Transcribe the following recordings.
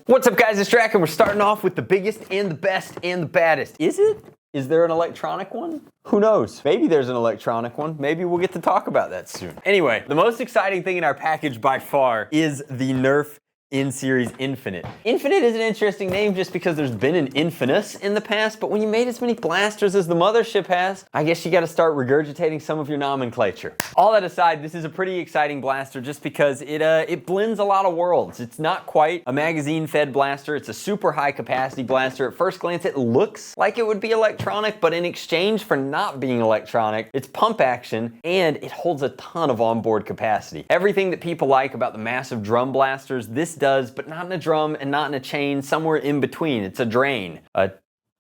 What's up guys, it's Drac and we're starting off with the biggest and the best and the baddest. Is it? Is there an electronic one? Who knows? Maybe there's an electronic one. Maybe we'll get to talk about that soon. Anyway, the most exciting thing in our package by far is the NERF in-series Infinite. Infinite is an interesting name just because there's been an Infamous in the past, but when you made as many blasters as the mothership has, I guess you gotta start regurgitating some of your nomenclature. All that aside, this is a pretty exciting blaster just because it blends a lot of worlds. It's not quite a magazine-fed blaster, it's a super high capacity blaster. At first glance, it looks like it would be electronic, but in exchange for not being electronic, it's pump action and it holds a ton of onboard capacity. Everything that people like about the massive drum blasters, this does, but not in a drum and not in a chain, somewhere in between. It's a drain. A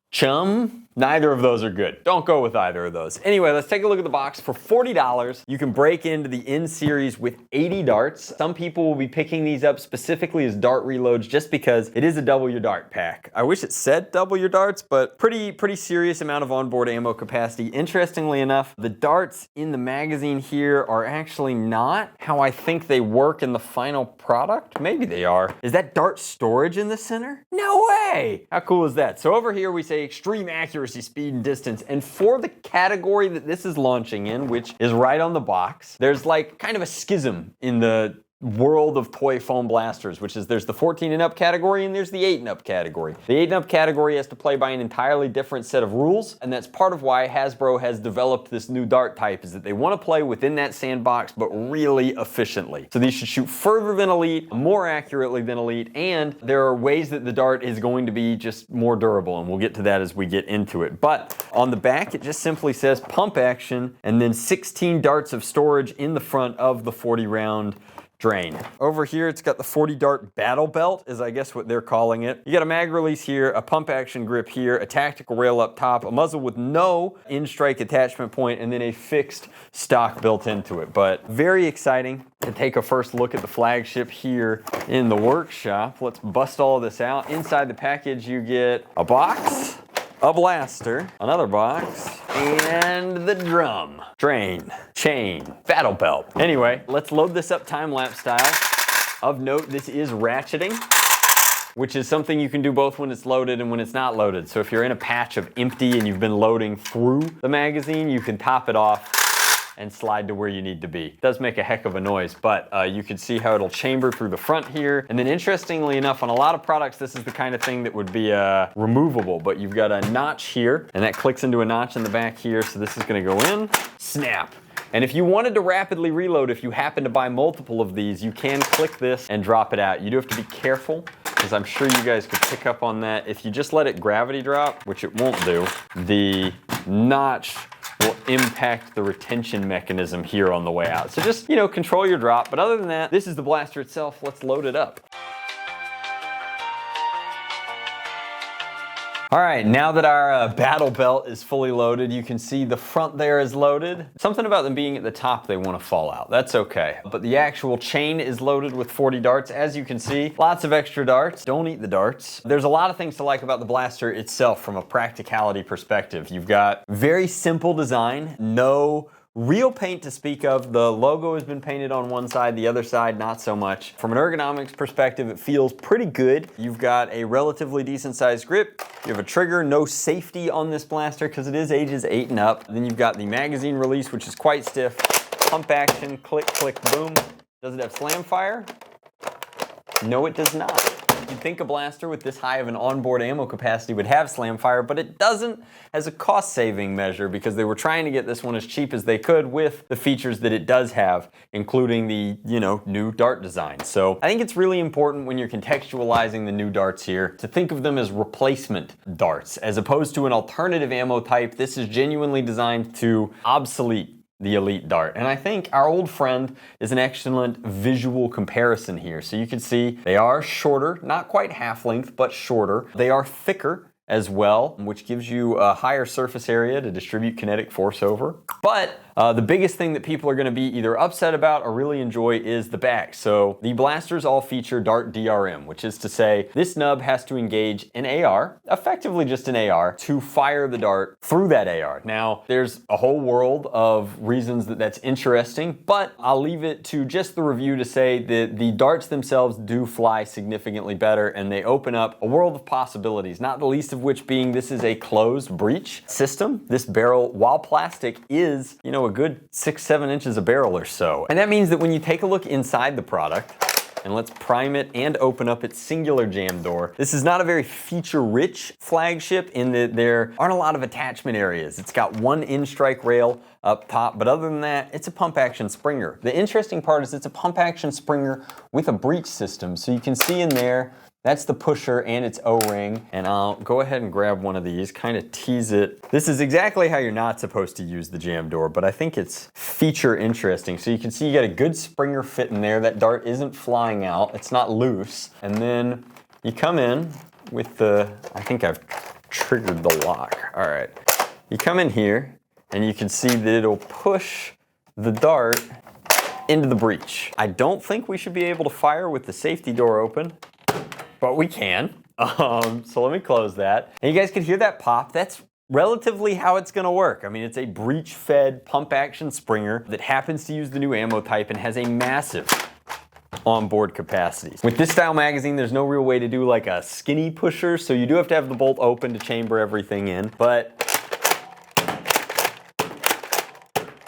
chum? Neither of those are good. Don't go with either of those. Anyway, let's take a look at the box. For $40, you can break into the in-series with 80 darts. Some people will be picking these up specifically as dart reloads just because it is a double your dart pack. I wish it said double your darts, but pretty serious amount of onboard ammo capacity. Interestingly enough, the darts in the magazine here are actually not how I think they work in the final product. Maybe they are. Is that dart storage in the center? No way! How cool is that? So over here we say extreme accuracy, speed, and distance. And for the category that this is launching in, which is right on the box, there's like kind of a schism in the world of toy foam blasters, which is there's the 14 and up category and there's the 8 and up category. The 8 and up category has to play by an entirely different set of rules, and that's part of why Hasbro has developed this new dart type, is that they want to play within that sandbox but really efficiently. So these should shoot further than Elite, more accurately than Elite, and there are ways that the dart is going to be just more durable, and we'll get to that as we get into it. But on the back it just simply says pump action and then 16 darts of storage in the front of the 40 round drain. Over here, it's got the 40 dart battle belt, is I guess what they're calling it. You got a mag release here, a pump action grip here, a tactical rail up top, a muzzle with no in-strike attachment point, and then a fixed stock built into it. But very exciting to take a first look at the flagship here in the workshop. Let's bust all of this out. Inside the package, you get a box, a blaster, another box, and the drum, drain, chain, battle belt. Anyway, let's load this up time-lapse style. Of note, this is ratcheting, which is something you can do both when it's loaded and when it's not loaded. So if you're in a patch of empty and you've been loading through the magazine, you can top it off and slide to where you need to be. It does make a heck of a noise, but you can see how it'll chamber through the front here. And then interestingly enough, on a lot of products, this is the kind of thing that would be removable, but you've got a notch here, and that clicks into a notch in the back here, so this is gonna go in, snap. And if you wanted to rapidly reload, if you happen to buy multiple of these, you can click this and drop it out. You do have to be careful, because I'm sure you guys could pick up on that. If you just let it gravity drop, which it won't do, the notch will impact the retention mechanism here on the way out. So just, you know, control your drop. But other than that, this is the blaster itself. Let's load it up. All right, now that our battle belt is fully loaded, you can see the front there is loaded. Something about them being at the top, they want to fall out. That's okay. But the actual chain is loaded with 40 darts. As you can see, lots of extra darts. Don't eat the darts. There's a lot of things to like about the blaster itself from a practicality perspective. You've got very simple design, no real paint to speak of. The logo has been painted on one side, the other side not so much. From an ergonomics perspective, it feels pretty good. You've got a relatively decent sized grip. You have a trigger, no safety on this blaster because it is ages 8 and up. Then you've got the magazine release, which is quite stiff. Pump action, click, click, boom. Does it have slam fire? No, it does not. You'd think a blaster with this high of an onboard ammo capacity would have slam fire, but it doesn't as a cost-saving measure because they were trying to get this one as cheap as they could with the features that it does have, including the, new dart design. So I think it's really important when you're contextualizing the new darts here to think of them as replacement darts. As opposed to an alternative ammo type, this is genuinely designed to obsolete the Elite dart. And I think our old friend is an excellent visual comparison here. So you can see they are shorter, not quite half length, but shorter. They are thicker as well, which gives you a higher surface area to distribute kinetic force over. But the biggest thing that people are going to be either upset about or really enjoy is the back. So the blasters all feature Dart DRM, which is to say this nub has to engage an AR, effectively just an AR, to fire the dart through that AR. Now, there's a whole world of reasons that that's interesting, but I'll leave it to just the review to say that the darts themselves do fly significantly better, and they open up a world of possibilities, not the least of which being this is a closed breech system. This barrel, while plastic, is, you know, a good 6-7 inches a barrel or so. And that means that when you take a look inside the product, and let's prime it and open up its singular jam door. This is not a very feature-rich flagship in that there aren't a lot of attachment areas. It's got one in-strike rail up top, but other than that, it's a pump-action springer. The interesting part is it's a pump-action springer with a breech system, so you can see in there, that's the pusher and its O-ring, and I'll go ahead and grab one of these, kind of tease it. This is exactly how you're not supposed to use the jam door, but I think it's feature interesting. So you can see you got a good springer fit in there. That dart isn't flying out, it's not loose. And then you come in with the, I think I've triggered the lock. All right, you come in here and you can see that it'll push the dart into the breech. I don't think we should be able to fire with the safety door open, but we can. So let me close that. And you guys can hear that pop. That's relatively how it's gonna work. I mean, it's a breech-fed pump-action springer that happens to use the new ammo type and has a massive onboard capacity. With this style magazine, there's no real way to do like a skinny pusher, so you do have to have the bolt open to chamber everything in, but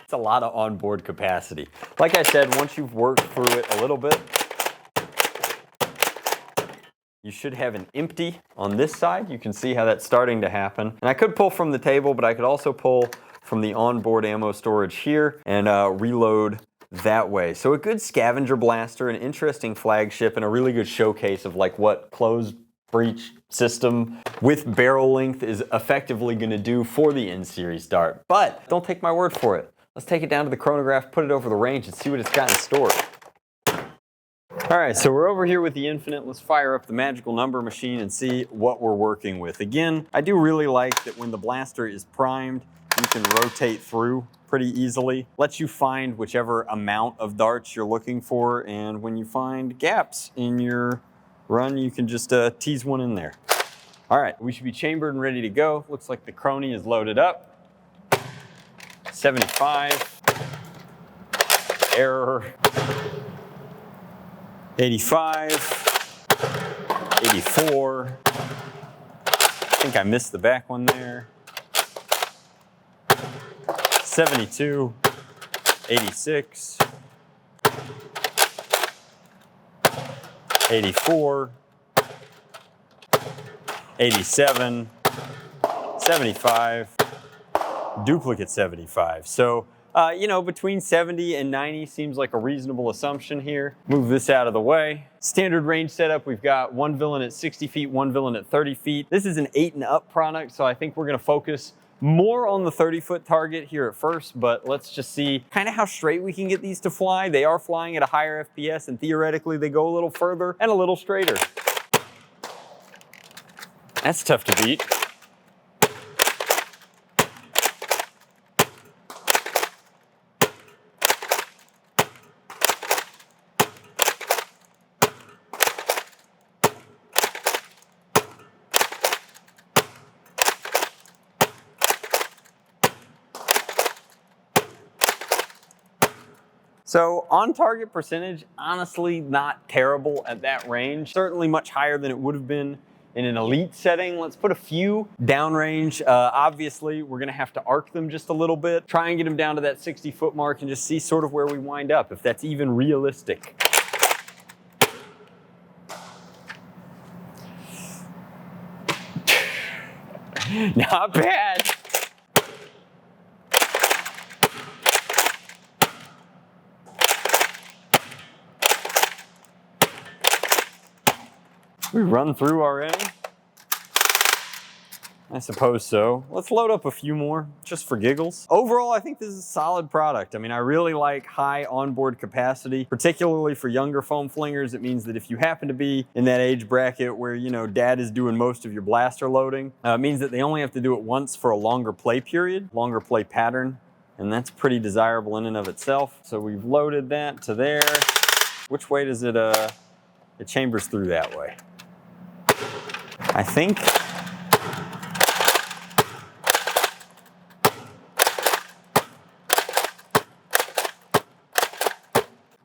it's a lot of onboard capacity. Like I said, once you've worked through it a little bit, you should have an empty on this side. You can see how that's starting to happen. And I could pull from the table, but I could also pull from the onboard ammo storage here and reload that way. So a good scavenger blaster, an interesting flagship, and a really good showcase of like what closed breech system with barrel length is effectively gonna do for the N-Series dart. But don't take my word for it. Let's take it down to the chronograph, put it over the range, and see what it's got in store. All right, so we're over here with the Infinite. Let's fire up the magical number machine and see what we're working with. Again, I do really like that when the blaster is primed, you can rotate through pretty easily. Lets you find whichever amount of darts you're looking for, and when you find gaps in your run, you can just tease one in there. All right, we should be chambered and ready to go. Looks like the Crony is loaded up. 75. Error. 85, 84, I think I missed the back one there, 72, 86, 84, 87, 75, duplicate 75. So you know, between 70 and 90 seems like a reasonable assumption here. Move this out of the way. Standard range setup, we've got one villain at 60 feet, one villain at 30 feet. This is an 8 and up product, so I think we're gonna focus more on the 30-foot target here at first, but let's just see kind of how straight we can get these to fly. They are flying at a higher FPS, and theoretically they go a little further and a little straighter. That's tough to beat. So on target percentage, honestly not terrible at that range. Certainly much higher than it would have been in an elite setting. Let's put a few downrange. Obviously, we're gonna have to arc them just a little bit, try and get them down to that 60-foot mark and just see sort of where we wind up, if that's even realistic. Not bad. We run through already. I suppose so. Let's load up a few more, just for giggles. Overall, I think this is a solid product. I mean, I really like high onboard capacity, particularly for younger foam flingers. It means that if you happen to be in that age bracket where, you know, dad is doing most of your blaster loading, it means that they only have to do it once for a longer play period, longer play pattern, and that's pretty desirable in and of itself. So we've loaded that to there. Which way does it, it chambers through that way. I think.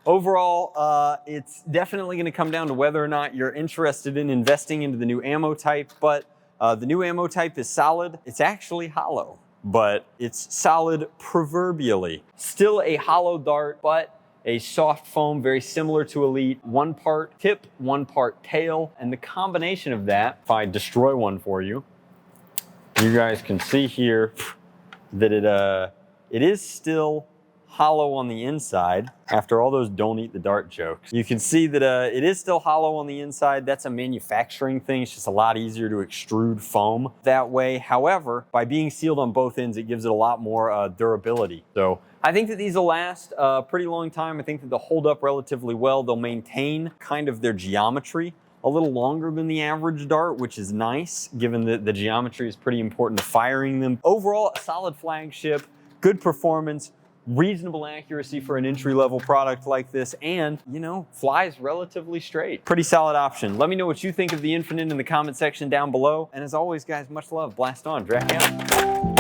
Overall, it's definitely going to come down to whether or not you're interested in investing into the new ammo type, but the new ammo type is solid. It's actually hollow, but it's solid proverbially. Still a hollow dart, but a soft foam, very similar to Elite. 1 part tip, 1 part tail, and the combination of that, if I destroy one for you, you guys can see here that it is still hollow on the inside after all those don't eat the dart jokes. You can see that it is still hollow on the inside. That's a manufacturing thing. It's just a lot easier to extrude foam that way. However, by being sealed on both ends, it gives it a lot more durability. So I think that these will last a pretty long time. I think that they'll hold up relatively well. They'll maintain kind of their geometry a little longer than the average dart, which is nice, given that the geometry is pretty important to firing them. Overall, a solid flagship, good performance, reasonable accuracy for an entry-level product like this, and, you know, flies relatively straight. Pretty solid option. Let me know what you think of the Infinite in the comment section down below. And as always, guys, much love. Blast on. Drac out.